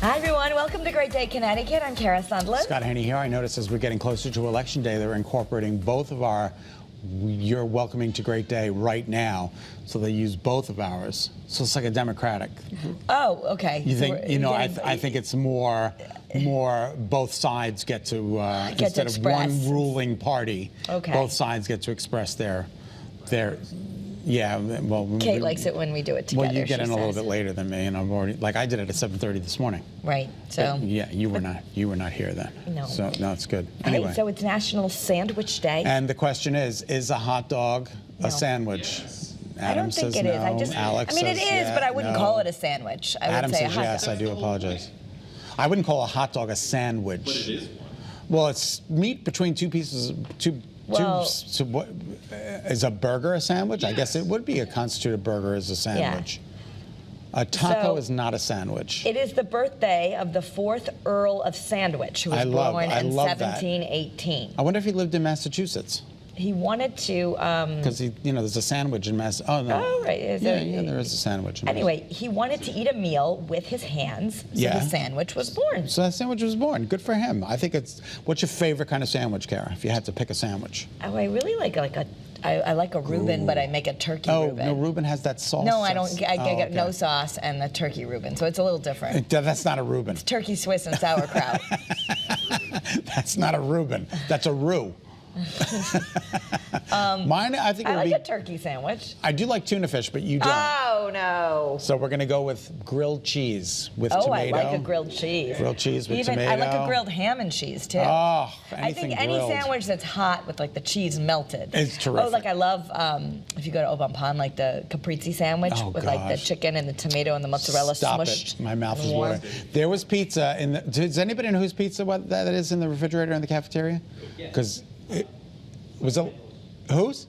Hi, everyone. Welcome to Great Day, Connecticut. I'm Kara Sundlin. Scott Haney here. I noticed as we're getting closer to Election Day, they're incorporating both of our "You're welcoming to Great Day right now," so they use both of ours. So it's like a Democratic. Oh, okay. You think? I think it's more both sides get to instead of one ruling party. Okay. Both sides get to express their. Yeah, well, Kate likes it when we do it together. Well, you get in a little bit later than me, and I'm already I did it at 7:30 this morning. Right. So. But yeah, you were not here then. No. So no, it's good. Anyway. Hey, so it's National Sandwich Day. And the question is a hot dog a sandwich? Yes. Adam I don't think says it no. is. Alex it says is, yeah, but I wouldn't no. call it a sandwich. Adam would say says a hot yes. dog. I do apologize. I wouldn't call a hot dog a sandwich. But it is one. Well, it's meat between two pieces. What is a burger a sandwich? Yes. I guess it would be a constituted burger as a sandwich. Yeah. A taco is not a sandwich. It is the birthday of the 4th Earl of Sandwich, who was born in 1718. I wonder if he lived in Massachusetts. He wanted to. Because there's a sandwich in Mass. Oh no. Oh right. Yeah, there is a sandwich. Anyway, he wanted to eat a meal with his hands, so the sandwich was born. So that sandwich was born. Good for him. I think it's. What's your favorite kind of sandwich, Kara? If you had to pick a sandwich. Oh, I really like a. I like a Reuben, but I make a turkey Reuben. Oh, no, Reuben has that sauce. No, I don't. I get no sauce and the turkey Reuben, so it's a little different. That's not a Reuben. It's turkey Swiss and sauerkraut. That's not a Reuben. That's a roux. Mine, I think, I would like be a turkey sandwich. I do like tuna fish, but you don't. Oh no! So we're gonna go with grilled cheese with tomato. Oh, I like a grilled cheese. Grilled cheese with tomato. I like a grilled ham and cheese too. Oh, I think grilled. any sandwich that's hot with like the cheese melted. It's terrific. Oh, like I love if you go to Oban Pond, like the caprese sandwich with like the chicken and the tomato and the mozzarella smushed. It. My mouth is watering. There was pizza in the. Does anybody know whose pizza that is in the refrigerator in the cafeteria? Because. Was it whose?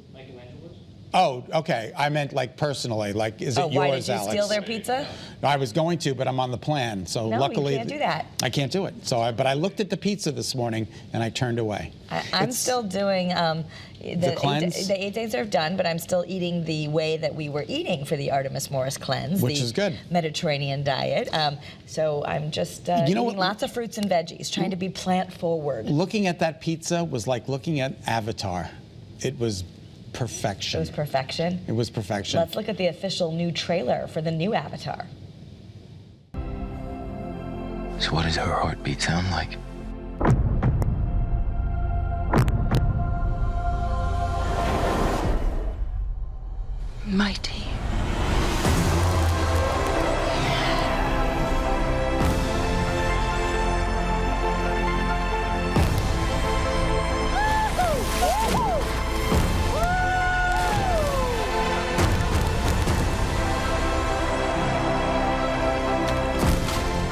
Oh, okay. I meant like personally. Like, is it yours, why did you Alex? steal their pizza? No, I was going to, but I'm on the plan. So no, luckily, you can't do that. I can't do it. So, but I looked at the pizza this morning and I turned away. I'm still doing the cleanse. The 8 days are done, but I'm still eating the way that we were eating for the Artemis Morris cleanse, which is good. Mediterranean diet. So I'm just eating lots of fruits and veggies, trying to be plant forward. Looking at that pizza was like looking at Avatar. It was perfection. It was perfection? It was perfection. Let's look at the official new trailer for the new Avatar. So what does her heartbeat sound like? Mighty.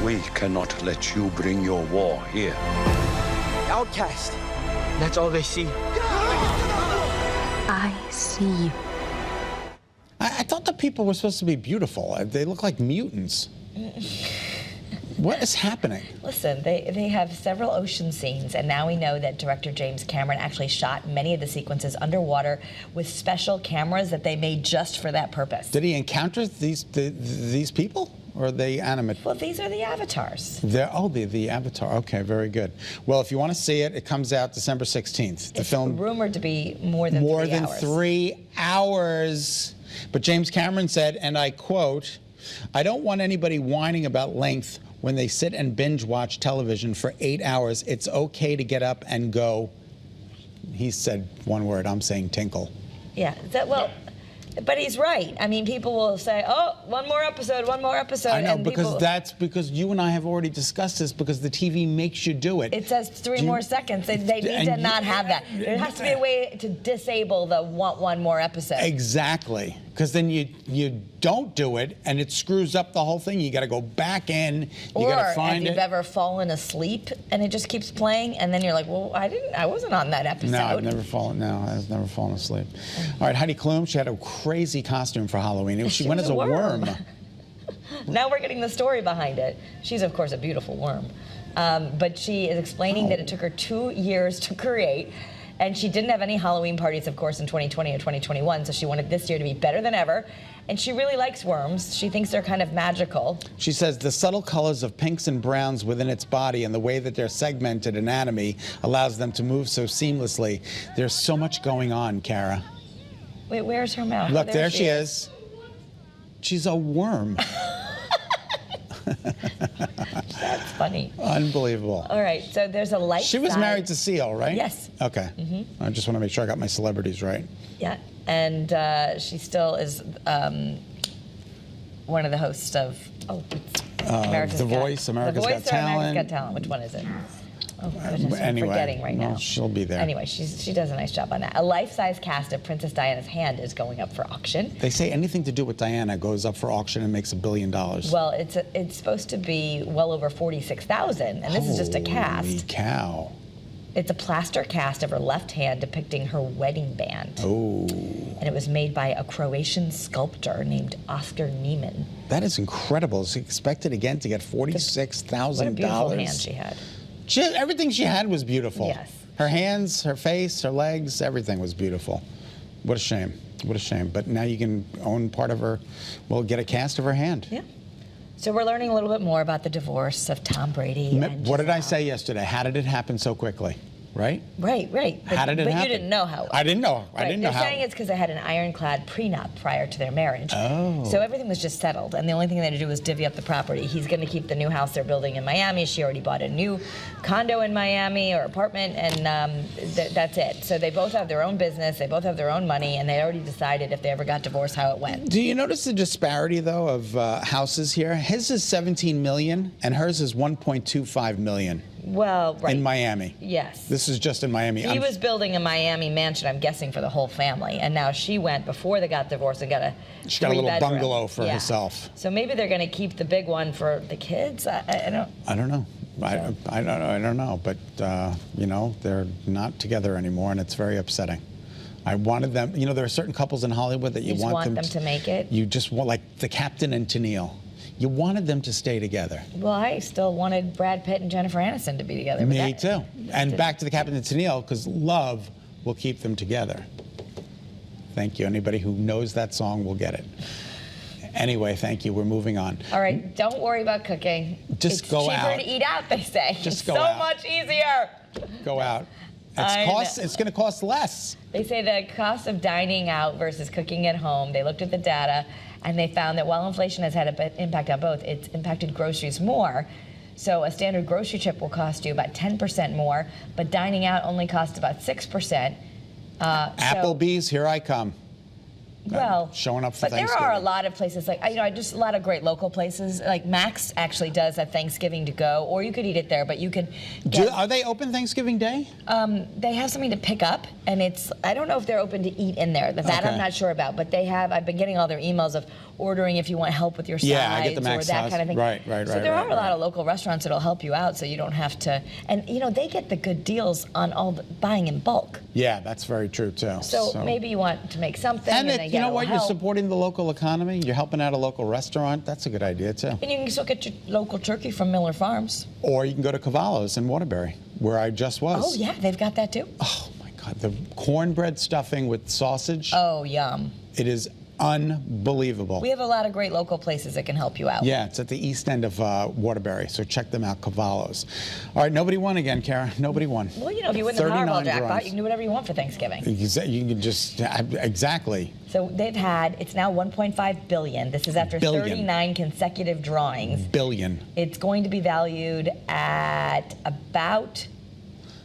We cannot let you bring your war here. Outcast. That's all they see. I see you. I thought the people were supposed to be beautiful. They look like mutants. What is happening? Listen, they have several ocean scenes, and now we know that director James Cameron actually shot many of the sequences underwater with special cameras that they made just for that purpose. Did he encounter these people? Or are they animate? Well, these are the avatars. The Avatar. Okay, very good. Well, if you want to see it, it comes out December 16th. The film rumored to be more than 3 hours. But James Cameron said, and I quote, "I don't want anybody whining about length when they sit and binge watch television for 8 hours. It's okay to get up and go." He said one word. I'm saying tinkle. Yeah. But he's right. I mean, people will say, "Oh, one more episode." I know, because you and I have already discussed this, because the TV makes you do it. It says 3 more seconds. They need to not have that. There has to be a way to disable the one more episode. Exactly. Because then you don't do it, and it screws up the whole thing. You got to go back in. You got to find it. Or if you've ever fallen asleep and it just keeps playing, and then you're like, "Well, I wasn't on that episode." No, I've never fallen asleep. All right, Heidi Klum. She had a crazy costume for Halloween. She went as a worm. Now we're getting the story behind it. She's, of course, a beautiful worm. But she is explaining that it took her 2 years to create. And she didn't have any Halloween parties, of course, in 2020 or 2021, so she wanted this year to be better than ever. And she really likes worms. She thinks they're kind of magical. She says the subtle colors of pinks and browns within its body and the way that their segmented anatomy allows them to move so seamlessly. There's so much going on, Kara. Wait, where's her mouth? Look, there she is. She's a worm. That's funny. Unbelievable. All right, so there's a light She was side. married to Seal, right? Yes. Okay. I just want to make sure I got my celebrities right. Yeah, and she still is one of the hosts of America's The Voice, America's Got Or America's Talent. Got Talent. Which one is it? Oh, goodness, I'm Anyway, forgetting right well, now. she'll be there. Anyway, she does a nice job on that. A life-size cast of Princess Diana's hand is going up for auction. They say anything to do with Diana goes up for auction and makes $1 billion. Well, it's supposed to be well over $46,000, and this is just a Holy cast. cow. It's a plaster cast of her left hand depicting her wedding band. Oh. And it was made by a Croatian sculptor named Oscar Niemann. That is incredible. Is she expected again to get $46,000? What a beautiful hand she had. Everything she had was beautiful. Yes. Her hands, her face, her legs, everything was beautiful. What a shame. What a shame. But now you can own part of her, well, get a cast of her hand. Yeah. So we're learning a little bit more about the divorce of Tom Brady. And What did I Giselle. say yesterday? How did it happen so quickly? Right? Right. How did it but happen? you didn't know how. I didn't know. I Right. didn't know They're how. saying it's because they had an ironclad prenup prior to their marriage. Oh. So everything was just settled, and the only thing they had to do was divvy up the property. He's going to keep the new house they're building in Miami. She already bought a new condo in Miami or apartment, and that's it. So they both have their own business, they both have their own money, and they already decided if they ever got divorced how it went. Do you notice the disparity, though, of houses here? His is $17 million, and hers is $1.25 million Well, right. in Miami. Yes. This is just in Miami. He was building a Miami mansion, I'm guessing, for the whole family. And now she went, before they got divorced, and got a She got a little three-bedroom. bungalow for Yeah. herself. So maybe they're going to keep the big one for the kids. I don't. I don't know. I don't know. But, you know, they're not together anymore, and it's very upsetting. I wanted them, you know, there are certain couples in Hollywood that you just want them to make it? You just want, like the Captain and Tennille. You wanted them to stay together. Well, I still wanted Brad Pitt and Jennifer Aniston to be together. but Me that- too. And back to the Captain and Tennille, because love will keep them together. Thank you. Anybody who knows that song will get it. Anyway, thank you. We're moving on. All right, don't worry about cooking. Just it's go cheaper out. to eat out, they say. Just it's go so out. much easier. Go out. I know. It's going to cost less. They say the cost of dining out versus cooking at home, they looked at the data and they found that while inflation has had an impact on both, it's impacted groceries more. So a standard grocery trip will cost you about 10% more, but dining out only costs about 6%. Applebee's, here I come. Well, showing up for but there Thanksgiving. are a lot of places like just a lot of great local places. Like Max actually does a Thanksgiving to go, or you could eat it there. But you can. Are they open Thanksgiving Day? They have something to pick up, and I don't know if they're open to eat in there. That Okay. I'm not sure about. But they have. I've been getting all their emails of ordering if you want help with your sides Yeah, I get the Max or that size. kind of thing. Right. So there are a lot of local restaurants that'll help you out, so you don't have to. And they get the good deals on all the buying in bulk. Yeah, that's very true too. So maybe you want to make something, and And then you get know a what? little You're help. supporting the local economy. You're helping out a local restaurant. That's a good idea too. And you can still get your local turkey from Miller Farms. Or you can go to Cavallo's in Waterbury, where I just was. Oh yeah, they've got that too. Oh my God, the cornbread stuffing with sausage. Oh yum. It is unbelievable. We have a lot of great local places that can help you out. Yeah, it's at the east end of Waterbury, so check them out, Cavallo's. All right, nobody won again, Kara. Nobody won. Well, if you win the 39 Powerball jackpot, draws. you can do whatever you want for Thanksgiving. You can just, exactly. So it's now 1.5 billion. This is after Billion. 39 consecutive drawings. Billion. It's going to be valued at about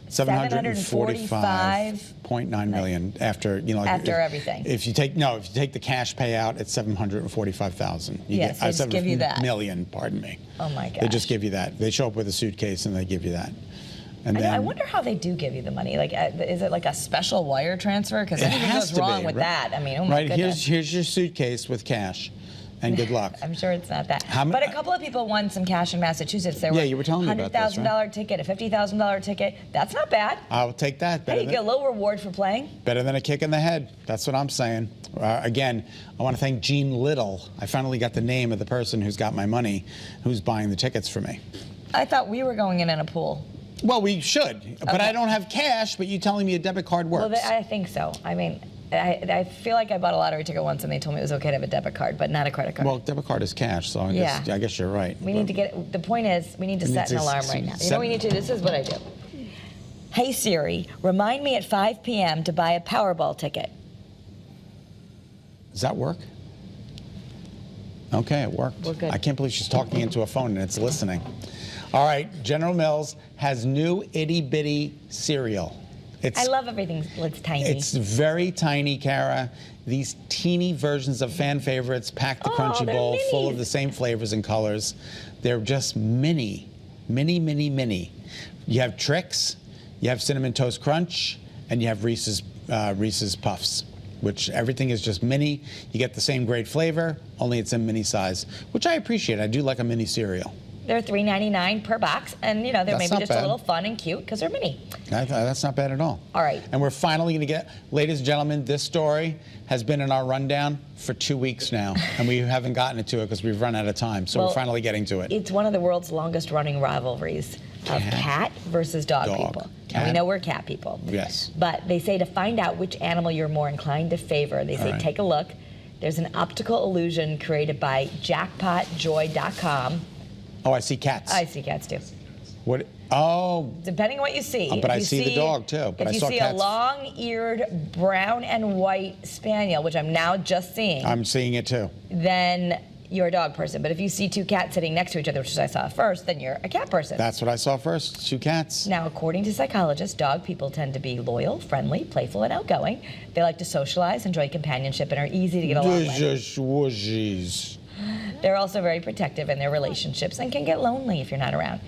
745.9 million after, After everything. If you take the cash payout, it's 745,000. Yes, they just give you that. Million, pardon me. Oh my gosh. They just give you that. They show up with a suitcase and they give you that. And I wonder how they do give you the money. Like, is it like a special wire transfer? Because it anything has goes to wrong be, with right? that. I mean, oh my Right, goodness. here's your suitcase with cash, and good luck. I'm sure it's not that. How But a couple of people won some cash in Massachusetts. There Yeah, you were telling me about this, right? $100,000 ticket, a $50,000 ticket. That's not bad. I'll take that. Hey, you get a little reward for playing. Better than a kick in the head. That's what I'm saying. Again, I want to thank Jean Little. I finally got the name of the person who's got my money, who's buying the tickets for me. I thought we were going in a pool. Well, we should, but Okay. I don't have cash, but you telling me a debit card works. Well, I think so. I mean, I feel like I bought a lottery ticket once and they told me it was okay to have a debit card, but not a credit card. Well, debit card is cash, so Yeah. I guess you're right. We need to get, the point is, we need to set an alarm right now. You know what we need to do? This is what I do. Hey Siri, remind me at 5 p.m. to buy a Powerball ticket. Does that work? Okay, it worked. We're good. I can't believe she's talking into a phone and it's listening. All right, General Mills has new itty bitty cereal. I love everything that's tiny. It's very tiny, Kara. These teeny versions of fan favorites pack the crunchy they're bowl full minis. of the same flavors and colors. They're just mini. You have Trix, you have Cinnamon Toast Crunch, and you have Reese's Puffs, which everything is just mini. You get the same great flavor, only it's in mini size, which I appreciate. I do like a mini cereal. They're $3.99 per box, and they're That's maybe not just bad. a little fun and cute because they're mini. That's not bad at all. All right. And we're finally going to get, ladies and gentlemen, this story has been in our rundown for 2 weeks now, and we haven't gotten to it because we've run out of time. So Well, we're finally getting to it. It's one of the world's longest running rivalries of cat versus dog people. And we Cat. know we're cat people. Yes. But they say to find out which animal you're more inclined to favor, they say right. take a look. There's an optical illusion created by jackpotjoy.com. Oh, I see cats. I see cats too. What? Oh, Depending on what you see. but If I you see the dog, too, but if I you saw see cats. a long-eared brown and white spaniel, which I'm now just seeing, I'm seeing it too. then you're a dog person. But if you see two cats sitting next to each other, which I saw first, then you're a cat person. That's what I saw first. 2 cats. Now, according to psychologists, dog people tend to be loyal, friendly, playful, and outgoing. They like to socialize, enjoy companionship, and are easy to get along with. Whoosies. They're also very protective in their relationships and can get lonely if you're not around.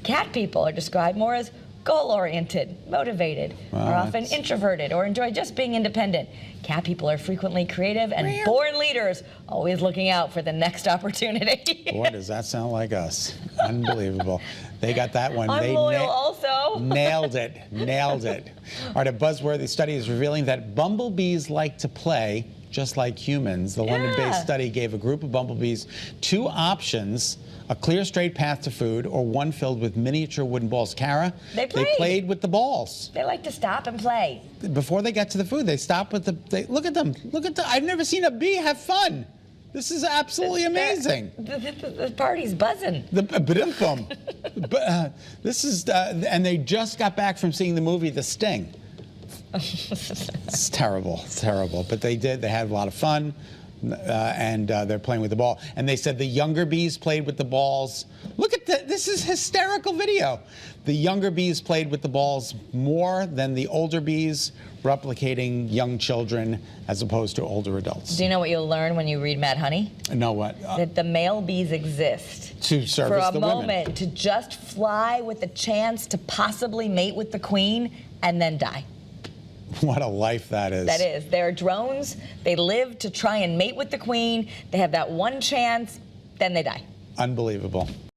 Cat people are described more as goal-oriented, motivated, are often introverted, or enjoy just being independent. Cat people are frequently creative and born leaders, always looking out for the next opportunity. Boy, does that sound like us. Unbelievable. They got that one. I'm They loyal also. Nailed it. Nailed it. All right, a buzzworthy study is revealing that bumblebees like to play just like humans. The London-based study gave a group of bumblebees 2 options: a clear, straight path to food, or one filled with miniature wooden balls. Kara, They they played with the balls. They like to stop and play. Before they got to the food, they stopped with look at them. Look at I've never seen a bee have fun. This is absolutely amazing. The party's buzzing. This is, and they just got back from seeing the movie The Sting. It's terrible, it's terrible. But they did, they had a lot of fun, and they're playing with the ball. And they said the younger bees played with the balls. Look at that, this is hysterical video. The younger bees played with the balls more than the older bees, replicating young children as opposed to older adults. Do you know what you'll learn when you read Mad Honey? Know what? That the male bees exist To service for a the moment, women. to just fly with a chance to possibly mate with the queen and then die. What a life that is. That is. They're drones. They live to try and mate with the queen. They have that one chance, then they die. Unbelievable.